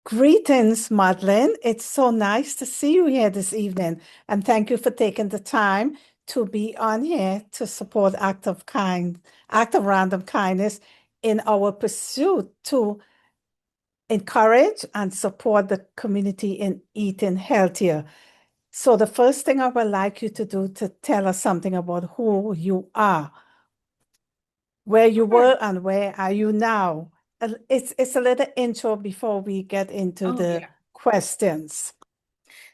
Greetings, Maudelyne. It's so nice to see you here this evening. And thank you for taking the time to be on here to support Act of Random Kindness in our pursuit to encourage and support the community in eating healthier. So the first thing I would like you to do to tell us something about who you are, where you Sure. were and where are you now. It's a little intro before we get into Oh, the yeah. questions.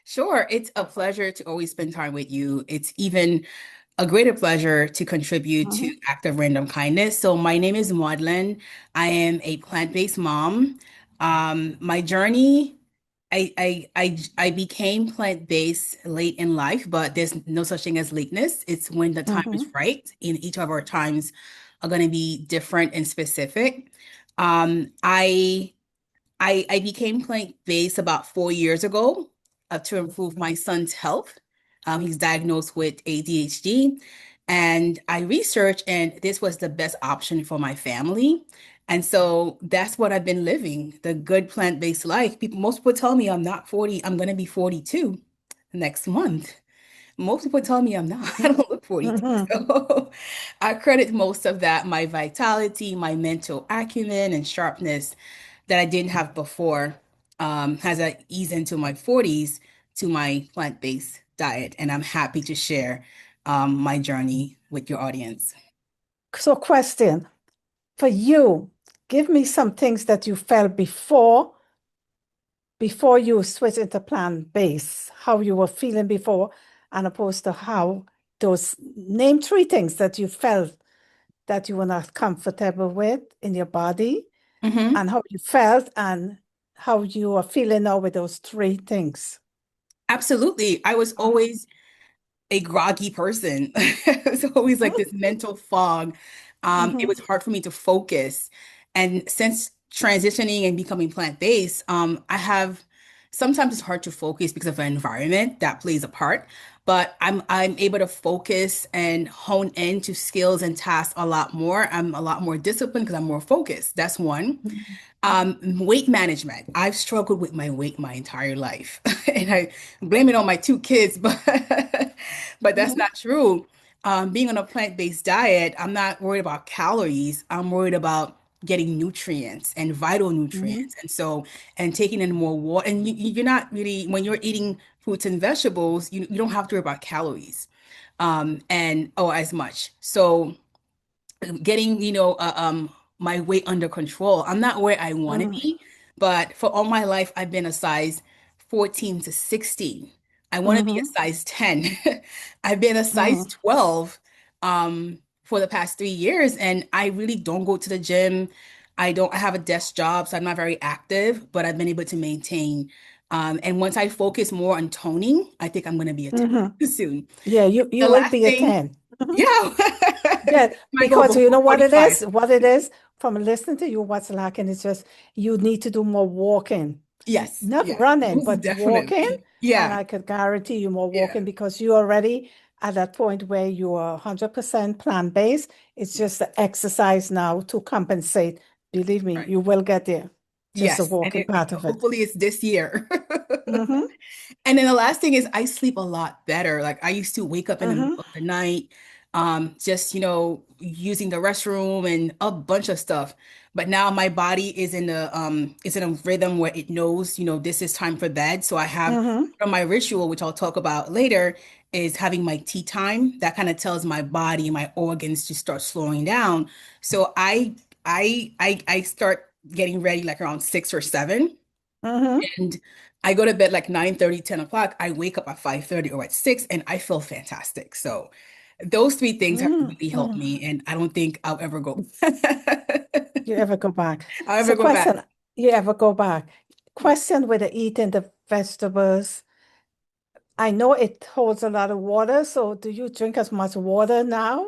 Sure. It's a pleasure to always spend time with you. It's even a greater pleasure to contribute to Mhm, Act of Random Kindness. So my name is Maudelyne. I am a plant-based mom. My journey, I became plant-based late in life, but there's no such thing as lateness. It's when the time is mhm, right, and each of our times are going to be different and specific. Um, I I became plant-based about 4 years ago to improve my son's health. He's diagnosed with ADHD, and I researched, and this was the best option for my family. And so that's what I've been living, the good plant-based life. Most people tell me I'm not 40, I'm going to be 42 next month. Most people tell me I'm not. I mhm, don't look 42. mhm. So I credit most of that, my vitality, my mental acumen and sharpness that I didn't have before, as I ease into my 40s to my plant-based diet. And I'm happy to share my journey with your audience. So, question for you, give me some things that you felt before you switched into plant-based, how you were feeling before, and opposed to how those name three things that you felt that you were not comfortable with in your body, Hmm. and how you felt and how you are feeling now with those three things. Absolutely. I was Mhm, always a groggy person. It's always like this mental fog. It mhm, was hard for me to focus. And since transitioning and becoming plant-based, I have sometimes it's hard to focus because of the environment that plays a part. But I'm able to focus and hone into skills and tasks a lot more. I'm a lot more disciplined because I'm more focused. That's one. mhm, Weight management. I've struggled with my weight my entire life, and I blame it on my two kids, but but that's mhm, not true. Being on a plant-based diet, I'm not worried about calories. I'm worried about getting nutrients and vital mhm, nutrients, and taking in more water. And you're not really when you're eating fruits and vegetables, you don't have to worry about calories, and as much. So getting, my weight under control. I'm not where I want to mhm, be, but for all my life, I've been a size 14 to 16. I want to be a mhm, size 10. I've been a size mhm, 12 for the past 3 years, and I really don't go to the gym. I have a desk job, so I'm not very active, but I've been able to maintain. And once I focus more on toning, I think I'm going to be a 10 mhm. soon. Yeah, you The will last be a thing, 10. Mhm. yeah, Yeah, might go because you before know what it 45. is? What it is from listening to you, what's lacking is just you need to do more walking. Yes, Not yes, running, most but walking. definitely. And Yeah, I could guarantee you more yeah, walking because you're already at that point where you are 100% plant-based. It's yeah, just the exercise now to compensate. Believe me, right. you will get there. Just the Yes, and walking part of it. hopefully it's this year. Mm-hmm. And then the last thing is I sleep a lot better. Like I used to wake up in the Mm-hmm. middle of the night, just, using the restroom and a bunch of stuff. But now my body is in a rhythm where it knows, this is time for bed. So I have Mm-hmm. from my ritual, which I'll talk about later, is having my tea time. That kind of tells my body, my organs to start slowing down. So I start getting ready like around 6 or 7. Mm-hmm. And I go to bed like 9:30, 10 o'clock. I wake up at 5:30 or at 6 and I feel fantastic. So those three things have really helped Mm-hmm. me. And I don't think I'll ever go. You ever go back? I'll So ever go back. question, you ever go back? Yeah. Question with the eating the vegetables. I know it holds a lot of water, so do you drink as much water now?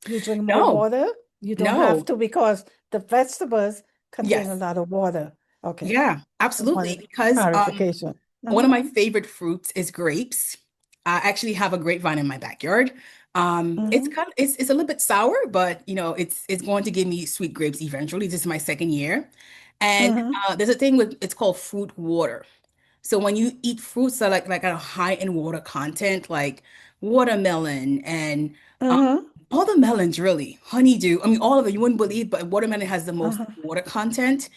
You drink more No, water? You don't have no. to because the vegetables contain a Yes. lot of water. Okay, Yeah, just absolutely. wanted Because clarification. one Hmm. of my favorite fruits is grapes. I actually have a grapevine in my backyard. It's Mm-hmm. kind of it's a little bit sour, but it's going to give me sweet grapes eventually. This is my second year. And Mm-hmm. there's a thing with it's called fruit water. So when you eat fruits that are like a high in water content, like watermelon and um, Mm-hmm. all the melons really, honeydew. I mean, all of it you wouldn't believe, but watermelon has the most Mm-hmm. water content.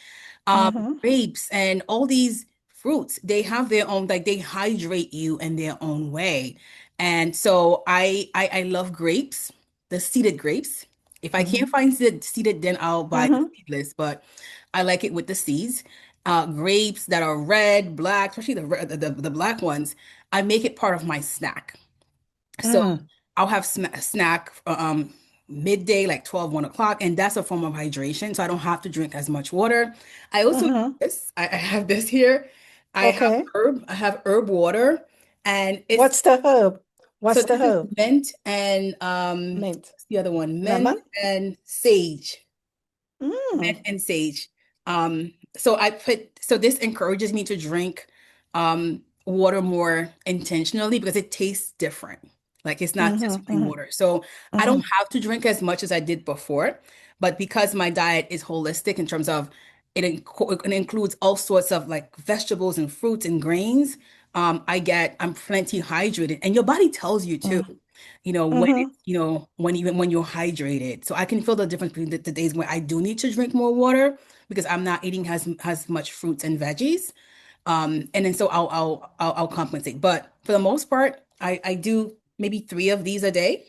Mm-hmm. Grapes and all these fruits, they have their own, like they hydrate you in their own way. And so I love grapes, the seeded grapes. If I can't find seeded, then I'll buy the Mm-hmm. seedless, but I like it with the seeds. Grapes that are red, black, especially the black ones, I make it part of my snack. So Mm-hmm. I'll have snack midday, like 1 o'clock, and that's a form of hydration. So I don't have to drink as much water. I also do Mm-hmm. this. I have this here. Okay. I have herb water, and it's What's the herb? so What's the this is herb? mint and Mint. what's the other one? Mint Lemon? and sage. Mm. Mint and sage. So this encourages me to drink water more intentionally because it tastes different. Like it's not just Mm-hmm. plain Mm-hmm. water. So I don't Mm-hmm. have to drink as much as I did before, but because my diet is holistic in terms of it includes all sorts of like vegetables and fruits and grains, I'm plenty hydrated. And your body tells you too when Mm-hmm. it's, when even when you're hydrated. So I can feel the difference between the days when I do need to drink more water because I'm not eating as much fruits and veggies. And then so I'll compensate. But for the most part, I do maybe 3 of these a day.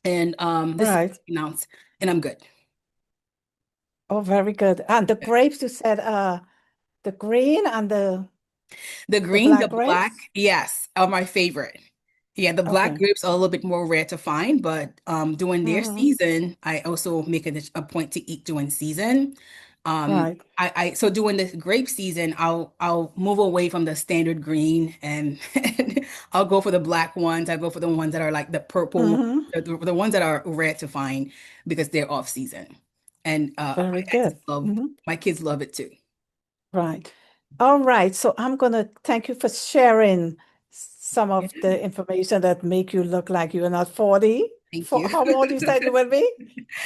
And this is Right. an ounce, and I'm good. Oh, very good. And the grapes, you said the green and The the green, the black black, grapes? yes, are my favorite. Yeah, the black Okay. grapes are a little bit more rare to find, but during their Mm-hmm. season, I also make a point to eat during season. Right. So during the grape season, I'll move away from the standard green and I'll go for the black ones. I go for the ones that are like the purple, Mm-hmm. the ones that are rare to find because they're off season. And Very I just good. love Mm-hmm. my kids love it too. Right. All right. So I'm gonna thank you for sharing some Yeah, of the information that make you look like you're not 40. thank For you. how old you said you will be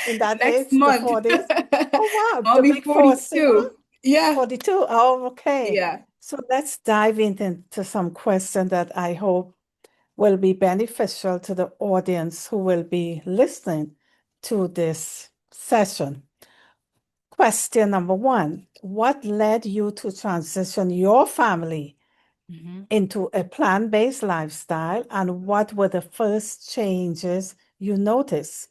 in that Next age, the month, 40s? Oh wow, I'll the be big four zero, 42. Yeah, 42. Oh, okay. yeah. So let's dive into some questions that I hope will be beneficial to the audience who will be listening to this session. Question number one, what led you to transition your family Mhm. into a plant-based lifestyle, and what were the first changes you noticed?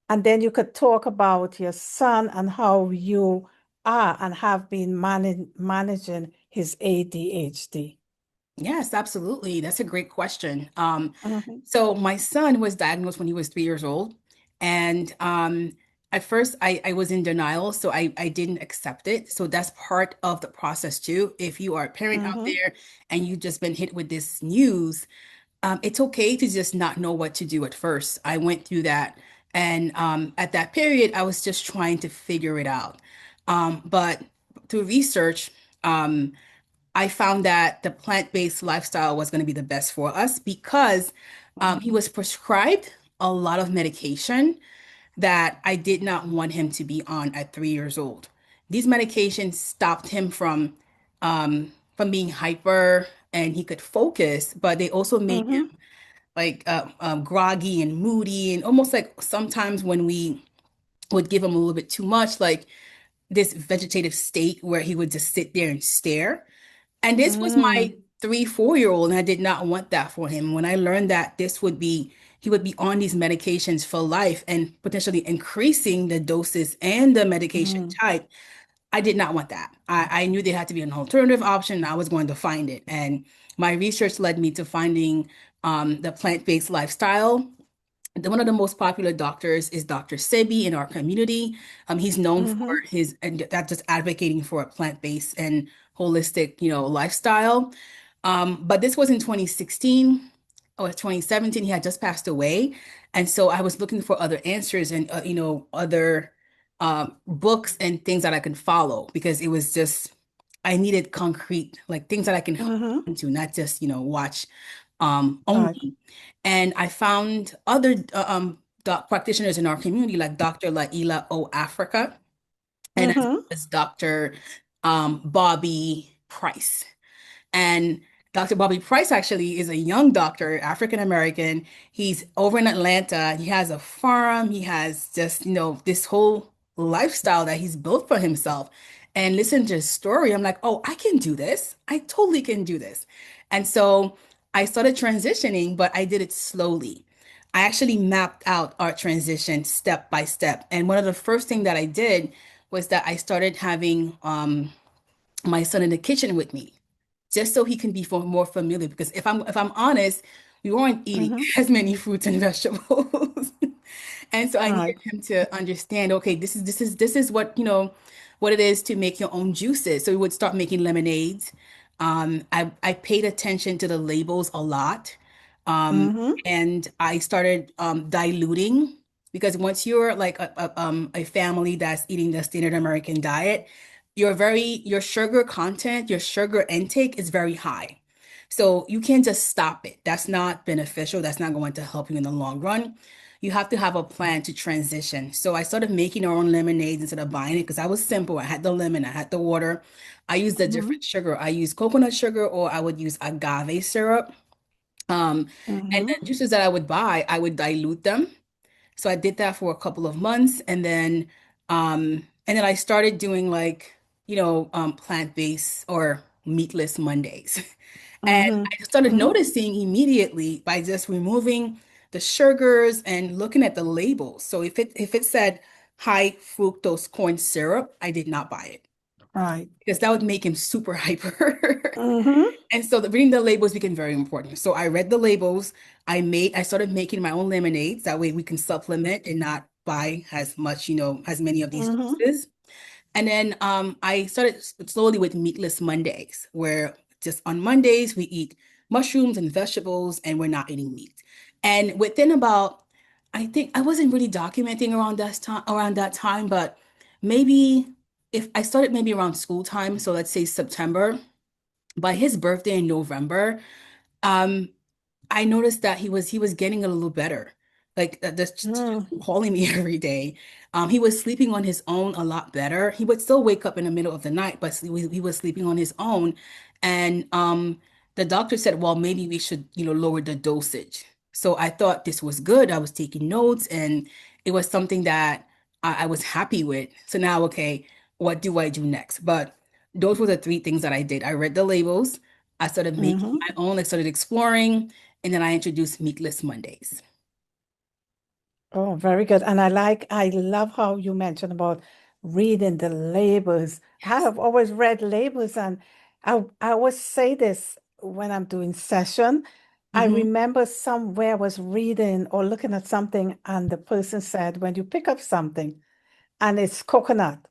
And then you could talk about your son and how you are and have been managing his ADHD. Yes, absolutely. That's a great question. Mhm, So my son was diagnosed when he was 3 years old, and at first I was in denial, so I didn't accept it. So that's part of the process too. If you are a parent out mhm, there and you've just been hit with this news, it's okay to just not know what to do at first. I went through that. And at that period, I was just trying to figure it out. But through research, um, I found that the plant-based lifestyle was going to be the best for us because he was prescribed a lot of medication that I did not want him to be on at 3 years old. These medications stopped him from being hyper and he could focus, but they also made mhm, like groggy and moody and almost like sometimes when we would give him a little bit too much, like this vegetative state where he would just sit there and stare. And this was my mm, 3, 4 year old, and I did not want that for him. When I learned that he would be on these medications for life and potentially increasing the doses and the medication mm, type, I did not want that. I knew there had to be an alternative option, and I was going to find it. And my research led me to finding the plant-based lifestyle. One of the most popular doctors is Dr. Sebi in our community. He's known for mhm, his and that just advocating for a plant-based and holistic, lifestyle. But this was in 2016 or 2017. He had just passed away, and so I was looking for other answers and other books and things that I could follow because it was just I needed concrete like things that I can hold mhm, on to, not just watch Right. only. And I found other doc practitioners in our community, like Dr. Laila O. Africa, and as well Mm-hmm. as Dr. Bobby Price. And Dr. Bobby Price actually is a young doctor, African American. He's over in Atlanta. He has a farm. He has just, this whole lifestyle that he's built for himself. And listen to his story. I'm like, oh, I can do this. I totally can do this. And so I started transitioning, but I did it slowly. I actually mapped out our transition step by step. And one of the first thing that I did was that I started having my son in the kitchen with me just so he can be more familiar. Because if I'm honest, we weren't eating Mm-hmm. as many fruits and vegetables. And so I needed Right. him to understand, okay, this is what it is to make your own juices. So we would start making lemonades. I paid attention to the labels a lot. Um, Mm-hmm. and I started diluting because once you're like a family that's eating the standard American diet, your sugar content, your sugar intake is very high. So you can't just stop it. That's not beneficial. That's not going to help you in the long run. You have to have a plan to transition. So I started making our own lemonades instead of buying it because I was simple. I had the lemon, I had the water. I used a Mm-hmm. different sugar. I used coconut sugar or I would use agave syrup. Um, and Mm-hmm. then juices that I would buy, I would dilute them. So I did that for a couple of months and then I started doing like, plant-based or meatless Mondays. And Mm-hmm. I started Mm-hmm. noticing immediately by just removing the sugars and looking at the labels. So if it said high fructose corn syrup, I did not buy it Right. because that would make him super hyper. Mm-hmm. And so reading the labels became very important. So I read the labels. I started making my own lemonades. That way we can supplement and not buy as much, as many of these Mm-hmm. juices. And then I started slowly with meatless Mondays, where just on Mondays we eat mushrooms and vegetables and we're not eating meat. And within about, I think I wasn't really documenting around that time, but maybe if I started maybe around school time, so let's say September, by his birthday in November, um, I noticed that he was getting a little better. Like calling me every day. He was sleeping on his own a lot better. He would still wake up in the middle of the night, but he was sleeping on his own. And the doctor said, well, maybe we should, lower the dosage. So I thought this was good. I was taking notes, and it was something that I was happy with. So now, okay, what do I do next? But those were the three things that I did. I read the labels. I started making Mm-hmm. my own. I started exploring. And then I introduced Meatless Mondays. Oh, very good. And I love how you mentioned about reading the labels. I Yes. have always read labels, and I always say this when I'm doing session. I Hmm. remember somewhere I was reading or looking at something, and the person said, when you pick up something and it's coconut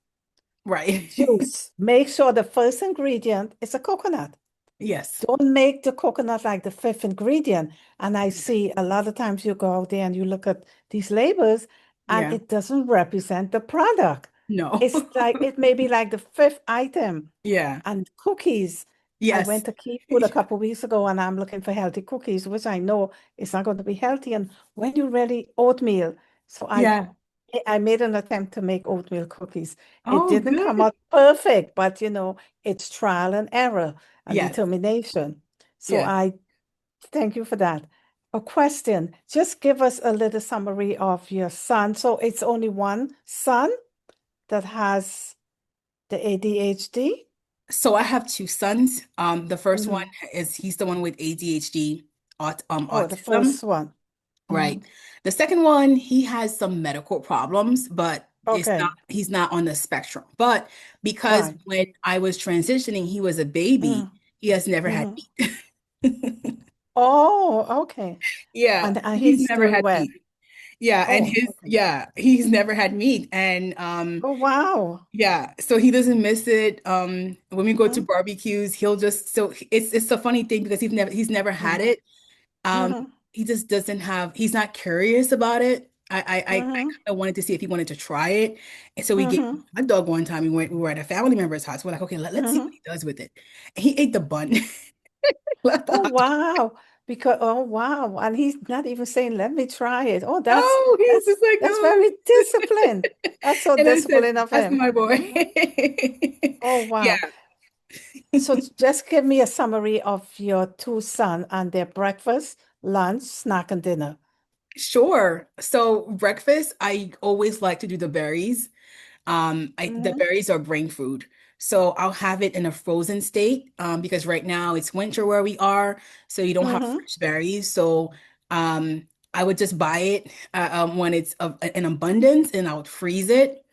Right. juice, make sure the first ingredient is a coconut. Yes. Don't make the coconut like the fifth ingredient. And I see a lot of times you go out there and you look at these labels and Yeah. it doesn't represent the product. No. It's like it may be like the fifth item. Yeah. And cookies. I Yes. went to Key Food a couple of weeks ago and I'm looking for healthy cookies, which I know it's not going to be healthy. And when you really oatmeal, so Yeah. I made an attempt to make oatmeal cookies. It Oh, didn't come good. out perfect, but it's trial and error and Yes. determination. So Yes. I thank you for that. A question, just give us a little summary of your son. So it's only one son that has the ADHD? So I have two sons. The first one Mhm. is he's the one with ADHD, Oh, the autism. first one. Right. Mhm. The second one, he has some medical problems, but Okay, he's not on the spectrum. But because right. when I was transitioning, he was a baby, Mm, he has never had mhm. meat. Oh, okay. Yeah, And he's he's never doing had well. meat. Yeah, and Oh, okay. he's never had meat. And Oh, wow. yeah, so he doesn't miss it. When we go to Mhm, barbecues, he'll just so it's a funny thing because he's never had mhm, it. Um, mhm, he just doesn't have, he's not curious about it. I kind mhm, of wanted to see if he wanted to try it. And so we gave him mhm, a hot dog one time. We were at a family member's house. We're like, okay, let's see what mhm. he does with it. And he ate the bun. Left the Oh, hot dog. wow. Because oh wow, and he's not even saying, "Let me try it." Oh, Oh, he's just like, that's no. very disciplined. That's so And I said, disciplined of that's him. my boy. Mhm. Oh wow. Yeah, So just give me a summary of your two sons and their breakfast, lunch, snack, and dinner. sure. So breakfast, I always like to do the berries. The Mm-hmm. berries are brain food. So I'll have it in a frozen state because right now it's winter where we are, so you don't have Mm-hmm. fresh berries. So um, I would just buy it when it's in abundance and I would freeze it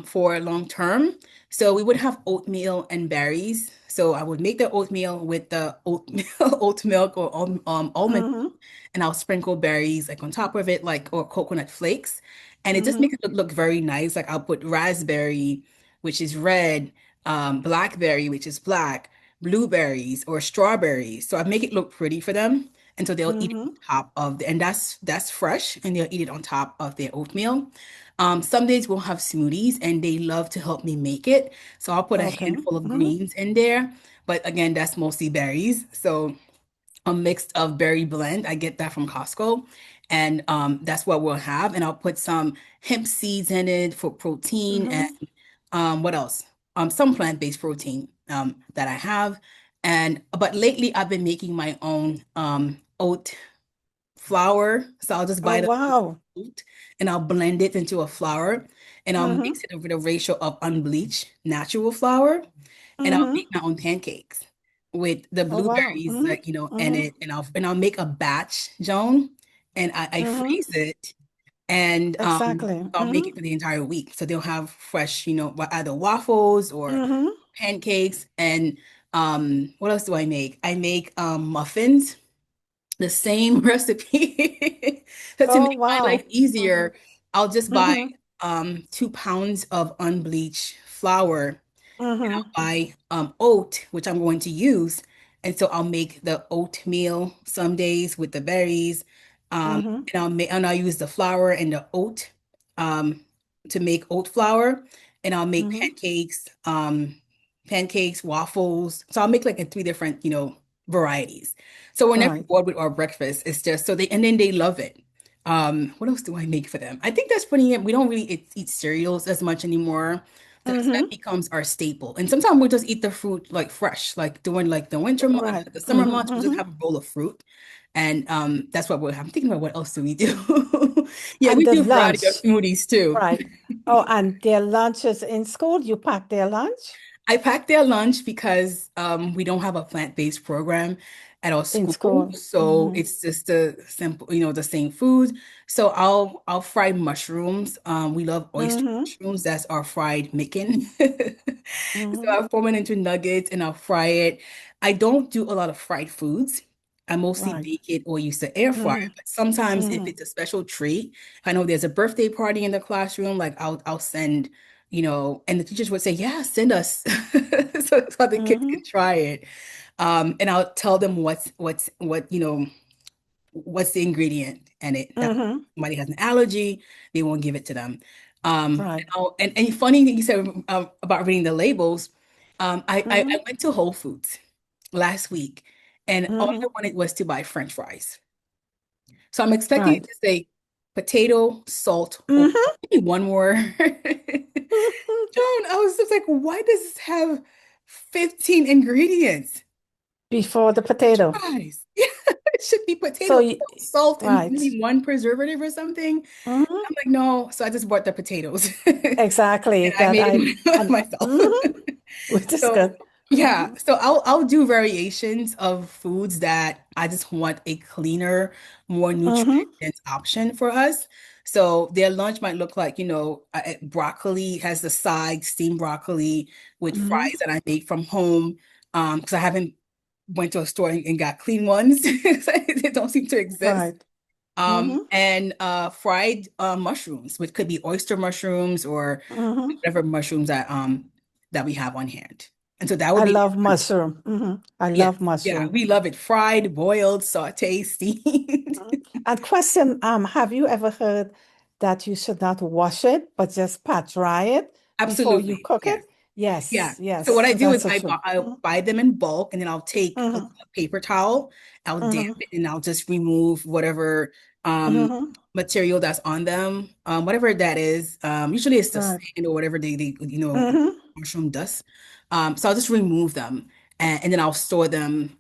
for long term. So we would have oatmeal and berries. So I would make the oatmeal with the oatmeal, oat milk or almond, Mm-hmm. and I'll sprinkle berries like on top of it, like or coconut flakes, and it just Mm-hmm. makes it look very nice. Like I'll put raspberry, which is red, blackberry, which is black, blueberries or strawberries. So I make it look pretty for them, and so they'll eat it Mm-hmm. on top of and that's fresh, and they'll eat it on top of their oatmeal. Some days we'll have smoothies, and they love to help me make it. So I'll put a Okay. handful of Mm-hmm. greens in there, but again, that's mostly berries. So a mix of berry blend. I get that from Costco. And that's what we'll have. And I'll put some hemp seeds in it for protein and Mm-hmm. what else? Some plant-based protein that I have. And but lately I've been making my own oat flour. So I'll just Oh buy the wow. oat and I'll blend it into a flour and I'll Mm-hmm. mix it with a ratio of unbleached natural flour and I'll Mm-hmm. make my own pancakes with the Oh wow. blueberries, Mm-hmm. in Mm-hmm. it, and I'll make a batch, Joan, and I freeze Mm-hmm. it, and Exactly. I'll make Mm-hmm. it for the entire week, so they'll have fresh, either waffles or Mm-hmm. pancakes, and what else do I make? I make muffins the same recipe. So to Oh make my life wow. Mm-hmm. easier, I'll just buy Mm-hmm. 2 pounds of unbleached flour. Mm-hmm. I'll buy oat, which I'm going to use. And so I'll make the oatmeal some days with the berries. Mm-hmm. And I'll use the flour and the oat um to make oat flour. And I'll make Mm-hmm. pancakes, waffles. So I'll make like 3 different, varieties. So we're never Right. bored with our breakfast. It's just so and then they love it. What else do I make for them? I think that's pretty it. We don't really eat cereals as much anymore. That Mm-hmm. becomes our staple. And sometimes we'll just eat the fruit like fresh, like during like the winter month, Right. the summer Mm-hmm. months, we'll just Mm-hmm. have a bowl of fruit. And that's what we'll have. I'm thinking about what else do we do? Yeah, And we the do a variety of lunch. smoothies too. Right. Oh, and their lunches in school, you pack their lunch I pack their lunch because we don't have a plant-based program at our in school. school. So Mm-hmm. it's just the simple, the same food. So I'll fry mushrooms. We love oyster Mm-hmm. mushrooms. That's our fried Micken. So Mm-hmm. I'll form it into nuggets and I'll fry it. I don't do a lot of fried foods. I mostly Right. bake it or use the air fryer. Mm-hmm. But sometimes if Mm-hmm. it's a special treat, if I know there's a birthday party in the classroom, like I'll send and the teachers would say, yeah, send us so the kids Mm-hmm. can try it. And I'll tell them what's the ingredient in it that Mm-hmm. somebody has an allergy, they won't give it to them. Right. And funny thing you said about reading the labels, I Mm-hmm. went to Whole Foods last week and all I Mm-hmm. wanted was to buy French fries. So I'm expecting it Right. to say potato, salt, or Mm-hmm. maybe one more. Joan, I was just like, why does this have 15 ingredients? Before the potato. Fries. Yeah, it should be So potato, you, salt, and right. maybe one preservative or something. Mm-hmm. I'm like, no. So I just bought the potatoes. Exactly. And I That made I it and myself. mm-hmm. Which is So good. yeah, Mm-hmm. so I'll do variations of foods that I just want a cleaner, more nutrient Mm-hmm. dense option for us. So their lunch might look like, broccoli has the side steamed broccoli with Mm-hmm. fries that I make from home. Because I haven't went to a store and got clean ones. They don't seem to exist. Right. Mm-hmm. And fried mushrooms, which could be oyster mushrooms or Mm-hmm. whatever mushrooms that we have on hand. And so that would I be the love lunch. mushroom. Mm-hmm. I Yes, love yeah, mushroom. we love it fried, boiled, sauteed, steamed. Mhm. And question, have you ever heard that you should not wash it, but just pat dry it before you Absolutely. cook Yes. it? Yeah. Yes, So what yes, I do that's is so true. I buy them in bulk, and then I'll take a Mm-hmm, paper towel, I'll damp mm-hmm, it, and I'll just remove whatever mm-hmm. material that's on them, whatever that is. Usually it's the Right. sand or whatever they Mm-hmm, mushroom dust. So I'll just remove them, and then I'll store them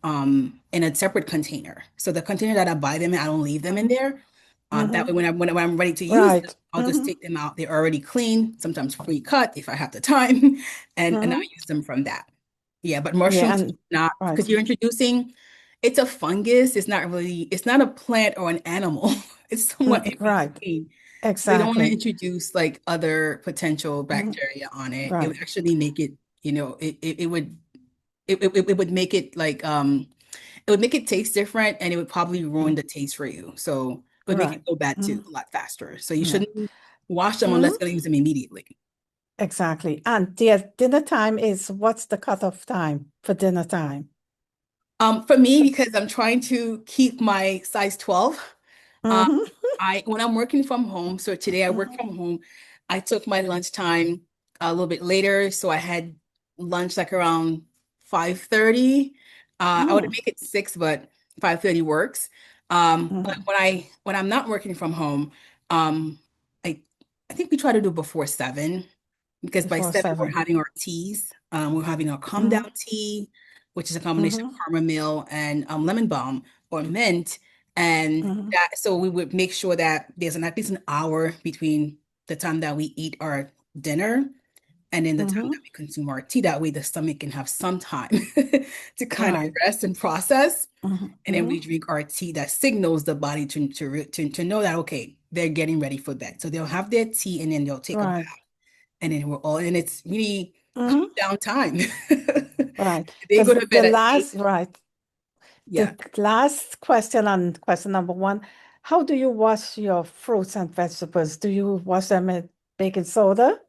in a separate container. So the container that I buy them in, I don't leave them in there. That way, mm-hmm. when I'm ready to use them, Right. I'll just Mm-hmm, take them out. They're already clean, sometimes pre-cut if I have the time, and I'll mm-hmm. use them from that. Yeah, but Yeah, mushrooms and not because right. you're introducing. It's a fungus. It's not really. It's not a plant or an animal. It's somewhat in Right. between. So you don't want to Exactly. introduce like other potential Mm-hmm. bacteria on it. It would Right. actually make it. It would make it like it would make it taste different, and it would probably ruin Mm-hmm. the taste for you. So it would make it Right. go bad too Mm-hmm. a lot faster. So you Yeah. shouldn't wash them unless Mm-hmm. you're going to use them immediately. Exactly. And dear, dinner time is what's the cutoff time for dinner time? For me, because I'm trying to keep my size 12, um, Mm-hmm. I when I'm working from home, so today I work Mm-hmm. from home, I took my lunchtime a little bit later, so I had lunch like around 5:30. I would Mm-hmm. make it 6, but 5:30 works. But Mm-hmm. when I'm not working from home, um, I I think we try to do before 7 because by Before 7 we're 7. having our teas. We're having our calm down Mm-hmm. tea, which is a combination Mm-hmm. of chamomile and lemon balm or mint. And Mm-hmm. that, so we would make sure that there's at least an hour between the time that we eat our dinner and then the time that Mm-hmm. we consume our tea. That way the stomach can have some time to kind of Right. rest and process. Mm-hmm. And then Mm-hmm. we drink our tea that signals the body to know that, okay, they're getting ready for bed. So they'll have their tea and then they'll take a bath. Right. And then we're all, and it's really calm Mm-hmm. down time. Right. They go to The bed at 8. last, right. Yeah. The last question on question number one, how do you wash your fruits and vegetables? Do you wash them in baking soda?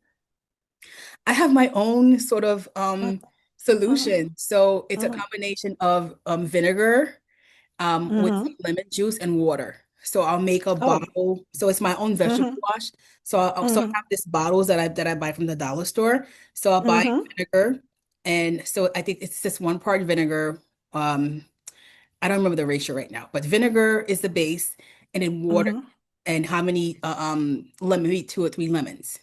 I have my own sort of Mm-hmm. solution. So it's a Mm-hmm. combination of vinegar with Mm-hmm. some lemon juice and water. So I'll make a Oh. bottle. So it's my own vegetable Mm-hmm. wash. So I Mm-hmm. have this bottles that I buy from the dollar store. So I'll buy Mm-hmm. vinegar, and so I think it's just 1 part vinegar. I don't remember the ratio right now, but vinegar is the base, and then water, Mm-hmm. and how many lemon, maybe 2 or 3 lemons,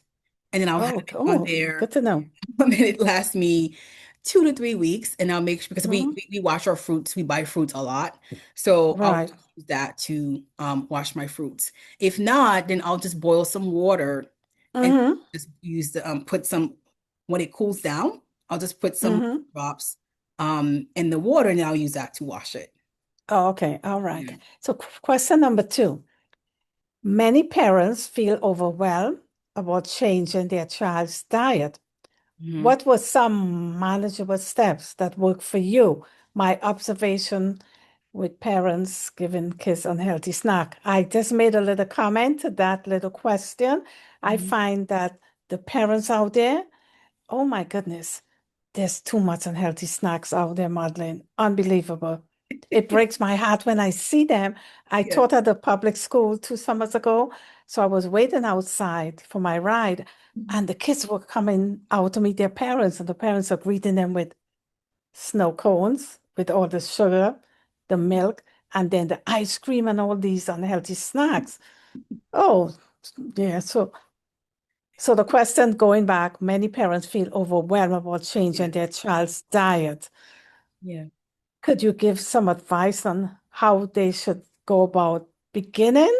and then I'll have Oh, it on oh, there. good to know. And it lasts me 2 to 3 weeks, and I'll make sure because we, Mm-hmm. we we wash our fruits, we buy fruits a lot, so I'll Right. use that to wash my fruits. If not, then I'll just boil some water and Mm-hmm. just use the put some when it cools down, I'll just put some Mm-hmm. drops in the water, and I'll use that to wash it. Oh, okay. All right. Yeah. So question number two. Many parents feel overwhelmed about changing their child's diet. Mhm. What were some manageable steps that work for you? My observation with parents giving kids unhealthy snack. I just made a little comment to that little question. I Mhm. find that the parents out there, oh my goodness, there's too much unhealthy snacks out there, Maudelyne. Unbelievable. It breaks my heart when I see them. I Yeah. taught at the public school 2 summers ago, so I was waiting outside for my ride, Mhm. and the kids were coming out to meet their parents, and the parents are greeting them with snow cones, with all the sugar, the milk, and then the ice cream and all these unhealthy snacks. Oh, yeah. So the question going back, many parents feel overwhelmed about Yeah. changing their child's diet. Yeah. Could you give some advice on how they should go about beginning?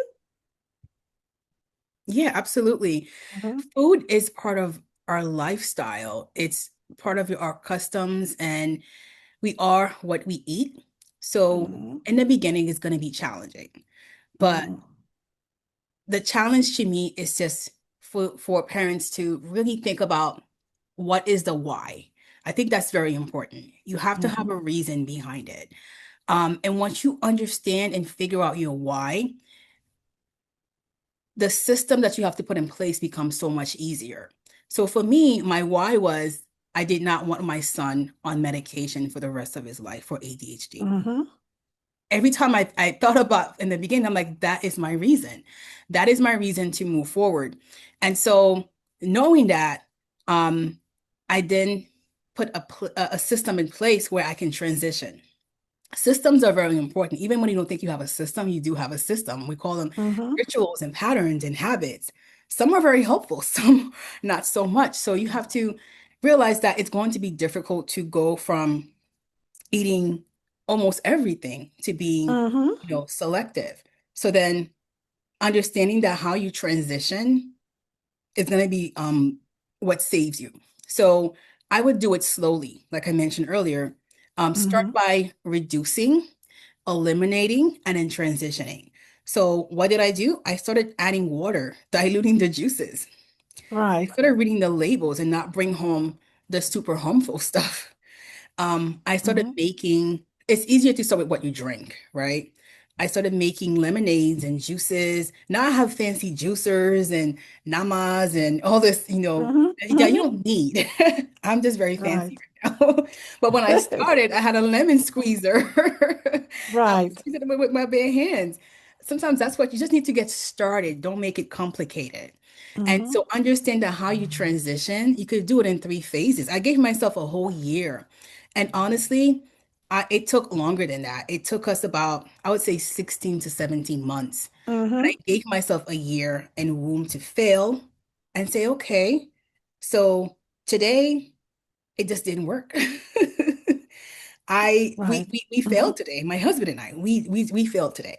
Yeah, absolutely. Mhm, Food is part of our lifestyle. It's part of our customs, and we are what we eat. So mhm, in the beginning, it's going to be challenging, but mhm, the challenge to me is just for parents to really think about what is the why. I think that's very important. You have to have mhm, a reason behind it. And once you understand and figure out your why, the system that you have to put in place becomes so much easier. So for me, my why was I did not want my son on medication for the rest of his life for ADHD. mhm, Every time I thought about in the beginning, I'm like, that is my reason. That is my reason to move forward. And so knowing that, um, I then put a system in place where I can transition. Systems are very important. Even when you don't think you have a system, you do have a system. We call them Mm-hmm. rituals and patterns and habits. Some are very helpful, some not so much. So you have to realize that it's going to be difficult to go from eating almost everything to being, Mm-hmm. selective. So then understanding that how you transition is going to be what saves you. So I would do it slowly, like I mentioned earlier. Start Mm-hmm. by reducing, eliminating, and then transitioning. So what did I do? I started adding water, diluting the juices. I Right. started reading the labels and not bring home the super harmful stuff. I started Mm-hmm. making, it's easier to start with what you drink, right? I started making lemonades and juices. Now I have fancy juicers and namas and all this, Mm-hmm. that you Mm-hmm. don't need. I'm just very fancy Right. right now. But when I started, I had a lemon squeezer. I was Right. squeezing it with my bare hands. Sometimes that's what you just need to get started. Don't make it complicated. And Mm-hmm. so understand that how you transition, you could do it in 3 phases. I gave myself a whole year. And honestly, it took longer than that. It took us about, I would say, 16 to 17 months. But I Mm-hmm. gave myself a year and room to fail and say, okay, so today it just didn't work. Right. We Mm-hmm. failed today. My husband and I, we failed today.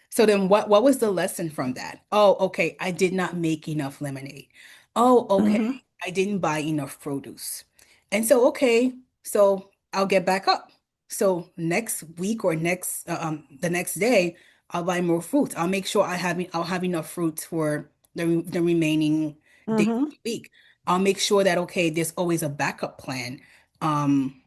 So then what was the lesson from that? Oh, okay, I did not make enough lemonade. Oh, okay, Mm-hmm. I didn't buy enough produce. And so, okay, so I'll get back up. So next week or the next day, I'll buy more fruits. I'll have enough fruits for the remaining days of Mm-hmm. the week. I'll make sure that okay, there's always a backup plan. Um,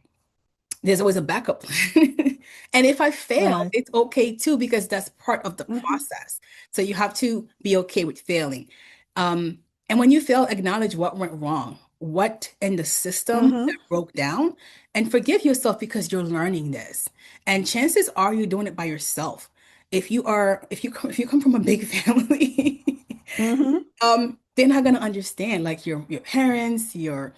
there's always a backup plan. And if I fail, Right. it's okay too, because that's part of the Mm-hmm. process. So you have to be okay with failing. And when you fail, acknowledge what went wrong, what in the system that Mm-hmm. broke down, and forgive yourself because you're learning this. And chances are you're doing it by yourself. If you come from a big family, Mm-hmm. they're not gonna understand. Like your parents, your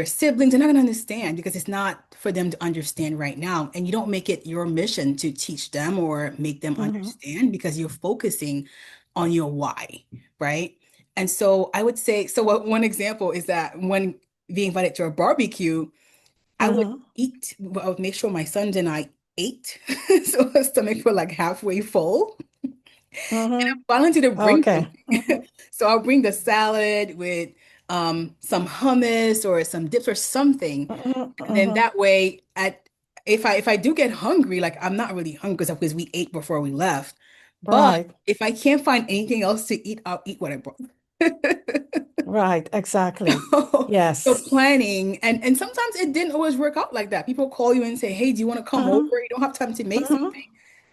siblings are not going to understand because it's not for them to understand right now. And you don't make it your mission to teach them or make them Mm-hmm. understand because you're focusing on your why, right? And so I would say, so one example is that when being invited to a barbecue, I would Mm-hmm. I would make sure my sons and I ate so our stomach were like halfway full. Mm-hmm. Volunteer to bring Okay. something. Mm-hmm. So I'll bring the salad with some hummus or some dips or something. Mm-hmm. And then Mm-hmm. that way at if I do get hungry, like I'm not really hungry because we ate before we left. But Right. if I can't find anything else to eat, I'll eat what I brought. Right. Exactly. So Yes. planning and sometimes it didn't always work out like that. People call you and say, "Hey, do you want to come over? Mm-hmm. You don't have time to make Mm-hmm. something."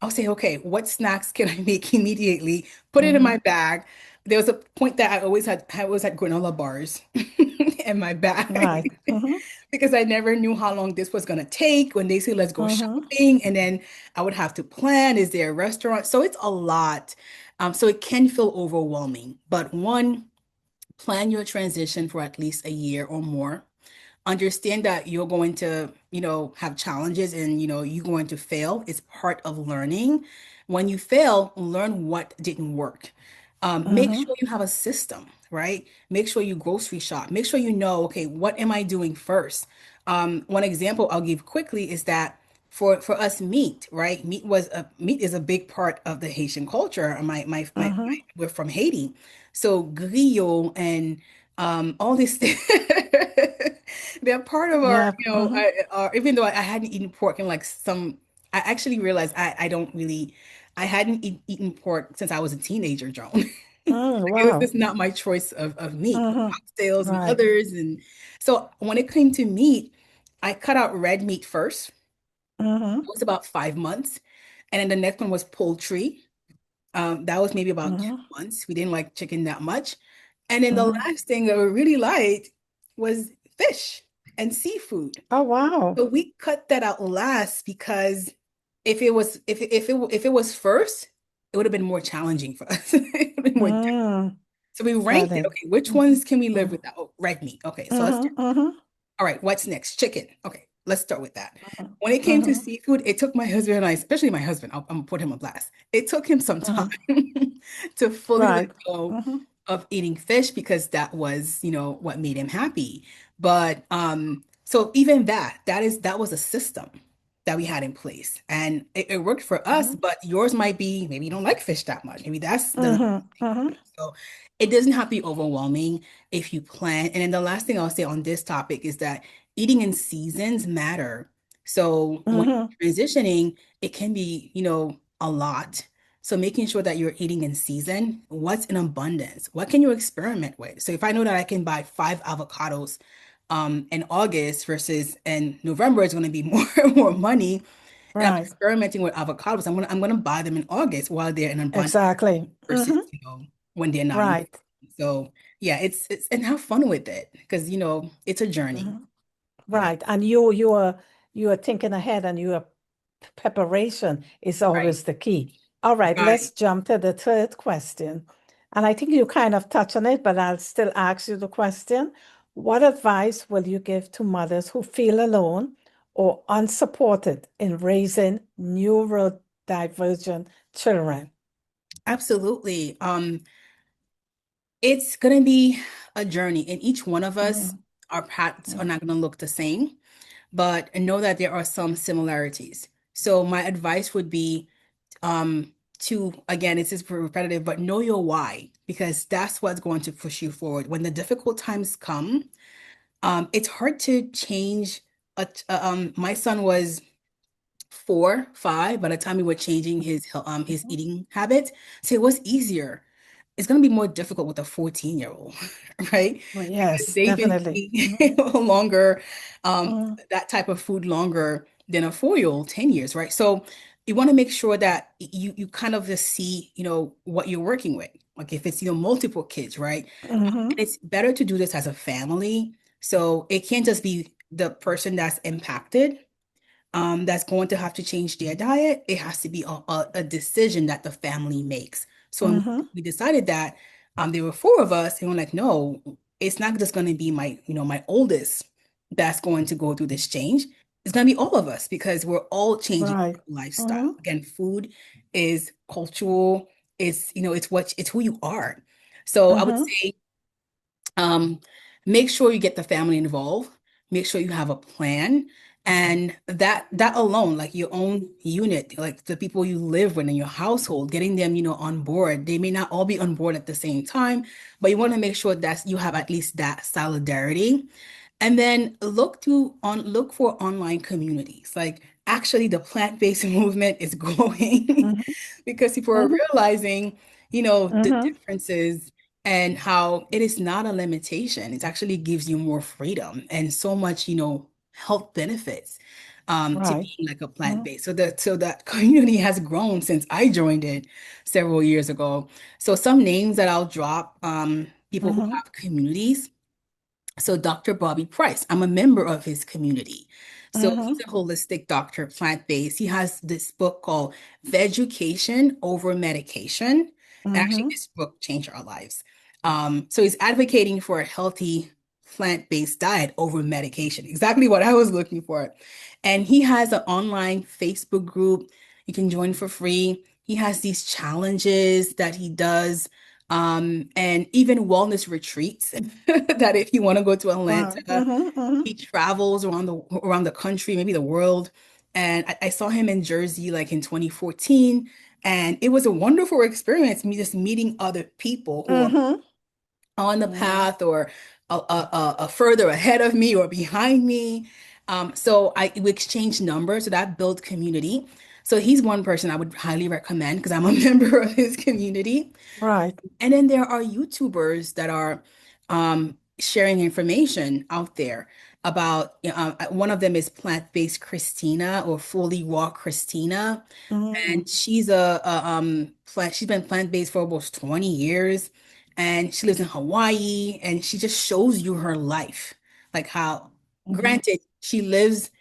I'll say, "Okay, what snacks can I make immediately?" Put it in Mm-hmm. my bag. There was a point that I always had granola bars in my bag Right. Mm-hmm. because I never knew how long this was gonna take when they say let's go Mm-hmm. shopping, and then I would have to plan, is there a restaurant? So it's a lot. So it can feel overwhelming. But one, plan your transition for at least a year or more. Understand that you're going to, have challenges and, you're going to fail. It's part of learning. When you fail, learn what didn't work. Make Mm-hmm. sure you have a system, right? Make sure you grocery shop. Make sure you know, okay, what am I doing first? One example I'll give quickly is that for us, meat, right? Meat is a big part of the Haitian culture. Mm-hmm. We're from Haiti, so griot and all these they're part of our, Yeah. Mm-hmm. even though I hadn't eaten pork in like I actually realized I don't really, I hadn't eaten pork since I was a teenager, Joan. Mm, It was wow. just not my choice of meat, but Mm-hmm. oxtails and Right. others. And so when it came to meat, I cut out red meat first. It Mm-hmm. was about 5 months. And then the next one was poultry. That was maybe about two Mm-hmm. months. We didn't like chicken that much. And then the Mm-hmm. last thing that we really liked was fish and seafood. Oh, wow. So we cut that out last because if it was first, it would have been more challenging for us. It would have been more difficult. Mm, So we got ranked it. it. Okay, which ones can we live Mm-hmm. without? Oh, red meat. Okay, so let's do. Mm-hmm. Mm-hmm. All right, what's next? Chicken. Okay, let's start with that. Mhm. When it came to Mhm. seafood, it took my husband and I, especially my husband, I'm gonna put him on blast. It took him some time Mhm. to fully let Right. go Mhm. of eating fish because that was, what made him happy. But so even that was a system that we had in place, and it worked for us. Mhm. But yours might be maybe you don't like fish that much. Maybe that's the Mhm. Mhm. so it doesn't have to be overwhelming if you plan. And then the last thing I'll say on this topic is that eating in seasons matter. So when Mhm. you're transitioning, it can be, a lot. So making sure that you're eating in season, what's in abundance? What can you experiment with? So if I know that I can buy 5 avocados in August versus in November is going to be more money, and I'm Right. experimenting with avocados, I'm gonna buy them in August while they're in abundance Exactly. versus, Mhm. when they're not in. Right. So yeah, it's and have fun with it because it's a journey. Mhm. Yeah. Right. And you are thinking ahead, and your preparation is Right. always the key. All right, Right. let's jump to the third question. And I think you kind of touched on it, but I'll still ask you the question. What advice will you give to mothers who feel alone or unsupported in raising neurodivergent children? Absolutely. It's gonna be a journey, and each one of us, Mhm. our paths are Mhm. not gonna look the same, but know that there are some similarities. So my advice would be to again, it's just repetitive, but know your why because that's what's going to push you forward. When the difficult times come, it's hard to change. My son was 4, 5 by the time we were changing his Mhm. eating habits. So it was easier. It's going to be more difficult with a 14-year-old, right? Well, Because yes, they've been definitely. eating longer, Mhm. that type of food longer than a 4-year-old, 10 years, right? So you want to make sure that you kind of just see, what you're working with. Like if it's, multiple kids, right? Mhm. It's better to do this as a family. So it can't just be the person that's impacted that's going to have to change their diet. It has to be a decision that the family makes. So when Mhm. we decided that there were 4 of us, and we're like, no, it's not just going to be my oldest that's going to go through this change. It's going to be all of us because we're all changing Right. our lifestyle. Mhm. Again, food is cultural. It's who you are. So I would Mhm. say um, make sure you get the family involved. Make sure you have a plan. And that alone, like your own unit, like the people you live with in your household, getting them, on board. They may not all be on board at the same time, but you want to make sure that you have at least that solidarity. And then look for online communities. Like actually the plant-based movement is growing Mhm. because people are Mhm. realizing, the Mhm. differences and how it is not a limitation. It actually gives you more freedom and so much, health benefits to Right. being like a Mhm. plant-based. So that community has grown since I joined it several years ago. So some names that I'll drop, people who Mhm. have communities. So Dr. Bobby Price, I'm a member of his community. So he's Mhm. a holistic doctor, plant-based. He has this book called Vegucation Over Medication. And actually, Mhm. this book changed our lives. So he's advocating for a healthy plant-based diet over medication. Exactly what I was looking for. And he has an online Facebook group you can join for free. He has these challenges that he does and even wellness retreats that if you want to go to Right. Atlanta, Mhm. he Mhm. travels around the country, maybe the world. And I saw him in Jersey like in 2014, and it was a wonderful experience, me just meeting other people who are Mhm. on the Mhm. path or a further ahead of me or behind me. So we exchanged numbers, so that built community. So he's one person I would highly recommend because I'm a member of his community. Right. And then there are YouTubers that are sharing information out there about, one of them is Plant-Based Christina or Fully Raw Christina. Mhm. And she's been plant-based for almost 20 years. And she lives in Hawaii and she just shows you her life. Like how, Mhm. granted, she lives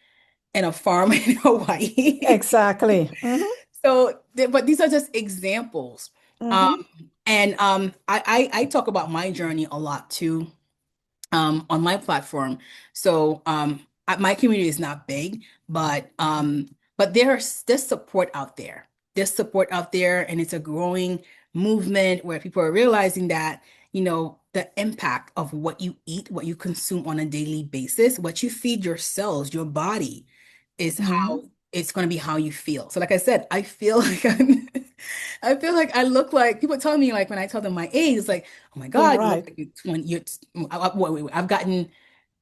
in a farm in Hawaii. Exactly. Mhm. But these are just examples. Um, Mhm. and I talk about my journey a lot too. on my platform. So my community is not big, but there's support out there. There's support out there, and it's a growing movement where people are realizing that, the impact of what you eat, what you consume on a daily basis, what you feed your cells, your body, is Mm-hmm. how it's going to be how you feel. So like I said, I feel like I feel like I look like people tell me, like when I tell them my age, it's like, oh my You're God, you look right. like you're 20, wait, I've gotten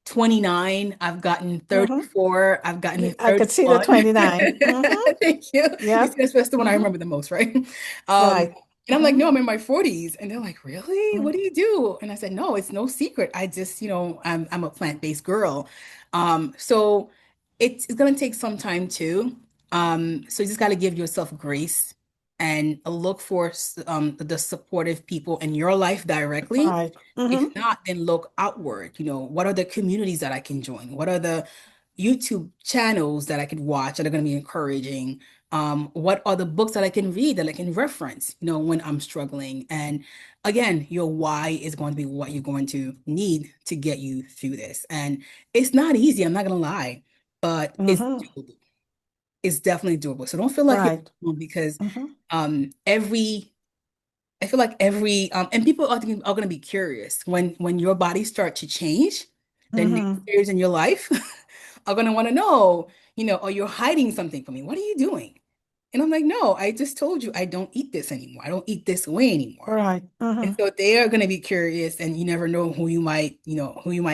29, I've gotten Mm-hmm. 34, I've gotten I could see the 31. 29. Mm-hmm. Thank you. You see, Yep. that's the one I Mm-hmm. remember the most, right? Right. And I'm like, Mm-hmm. no, I'm in my 40s. And they're like, really? What do you do? And I said, no, it's no secret. I just, I'm a plant-based girl. So it's gonna take some time too. So you just got to give yourself grace and look for the supportive people in your life directly. Right. If Mm-hmm. not, then look outward. What are the communities that I can join? What are the YouTube channels that I could watch that are going to be encouraging? What are the books that I can read that I can reference, when I'm struggling? And again, your why is going to be what you're going to need to get you through this. And it's not easy, I'm not going to lie, but it's Mm-hmm. doable. It's definitely doable. So don't feel like you're Right. alone because Mm-hmm. every I feel like every and people are going to be curious when your body starts to change, the Mm-hmm. naysayers in your life are going to want to know, or you're hiding something from me. What are you doing? And I'm like, no, I just told you I don't eat this anymore. I don't eat this way anymore. Right. And Mm-hmm. so they are going to be curious, and you never know who you might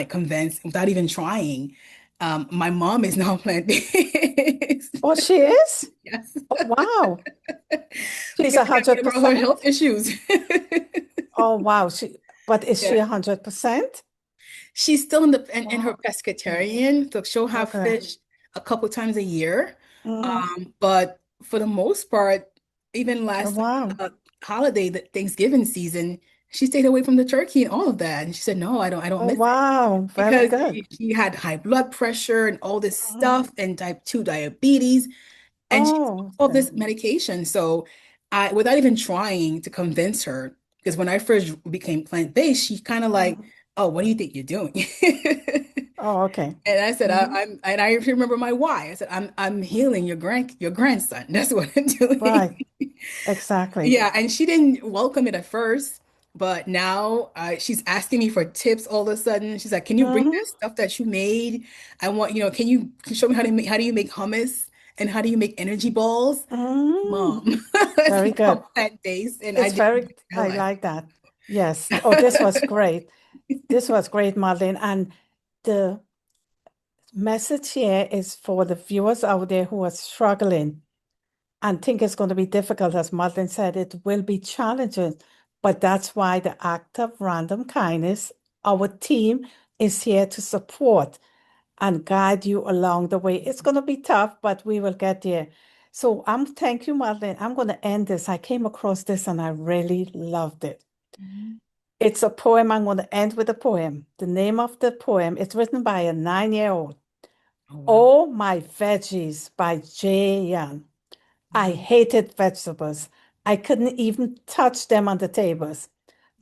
convince without even trying. My mom is now plant-based. Oh, she is? Yes. Oh, wow. She's Because a I got rid hundred of all her percent. health issues. Oh, wow. But is she Yeah. 100%? She's still in her Wow. pescatarian, so she'll have Okay. fish a couple times a year. Mm-hmm. But for the most part, even Oh, last wow. holiday, the Thanksgiving season, she stayed away from the turkey and all of that. And she said, "No, I don't Oh, miss it," wow. Very because good. she had high blood pressure and all this Mhm. stuff and type 2 diabetes, and she's Oh, off okay. this medication. So without even trying to convince her, because when I first became plant-based, she kind of like, Mhm. "Oh, what do you think you're doing?" Oh, okay. And I said, Hmm. and I remember my why. I said, I'm healing your grandson. That's what I'm doing. Right. Exactly. Yeah, and she didn't welcome it at first, but now she's asking me for tips all of a sudden. She's like, "Can you bring Hmm. that stuff that you made? I want, can you show me how do you make hummus and how do you make energy balls?" Mm. Mom, it's Very now good. plant-based, and I It's didn't very, I realize. like that. Yes. Oh, this was great. This was great, Maudelyne. And the message here is for the viewers out there who are struggling and think it's going to be difficult. As Maudelyne said, it will be challenging, but that's why the act of random kindness, our team is here to support and guide you along the way. It's going to be tough, but we will get there. So thank you, Maudelyne. I'm going to end this. I came across this and I really loved it. Mhm. It's a poem. I'm going to end with a poem. The name of the poem is written by a 9-year-old. Oh wow. Oh, My Veggies by Jay Young. I Mhm. hated vegetables. I couldn't even touch them on the tables.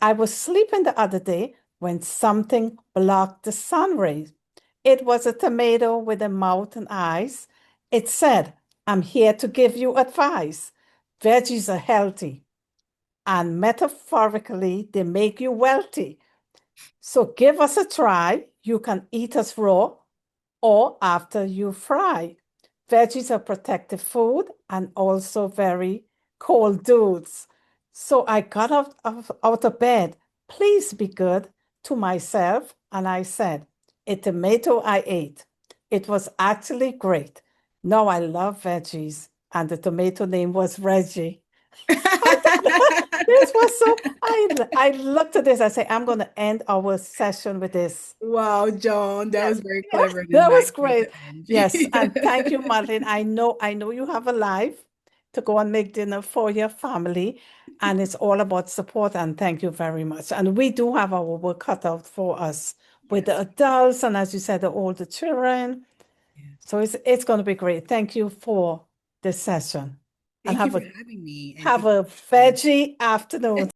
I was sleeping the other day when something blocked the sun rays. It was a tomato with a mouth and eyes. It said, I'm here to give you advice. Veggies are healthy, and metaphorically, they make you wealthy. So give us a try. You can eat us raw or after you fry. Veggies are protective food and also very cold dudes. So I got out of bed. Please be good to myself. And I said, a tomato I ate. It was actually great. Now I love veggies. And the tomato name was Reggie. I thought this was so, I looked at this, I say, I'm going to end our session with this. Wow, John, that Yes, was very yes, clever and a that nice was way to great. Yes, and thank you, end. Madeline. I know you have a life to go and make dinner for your family, and it's all about support. And thank you very much. And we do have our work cut out for us with the Yes, adults, and as you said, the older children. yes. So it's going to be great. Thank you for this session, and Thank you for having me and have thank you a for sharing. veggie afternoon.